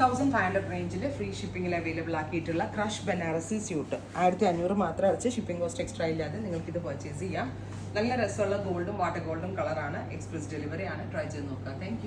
1500 റേഞ്ചിൽ ഫ്രീ ഷിപ്പിങ്ങിൽ അവൈലബിൾ ആക്കിയിട്ടുള്ള ക്രഷ് ബനാറസി സ്യൂട്ട് 1500 മാത്രം അടച്ച് ഷിപ്പിംഗ് കോസ്റ്റ് എക്സ്ട്രാ ഇല്ലാതെ നിങ്ങൾക്ക് ഇത് പർച്ചേസ് ചെയ്യാം. നല്ല രസമുള്ള ഗോൾഡും വാട്ടർ ഗോൾഡും കളറാണ്. എക്സ്പ്രസ് ഡെലിവറി ആണ്. ട്രൈ ചെയ്ത് നോക്കുക. താങ്ക്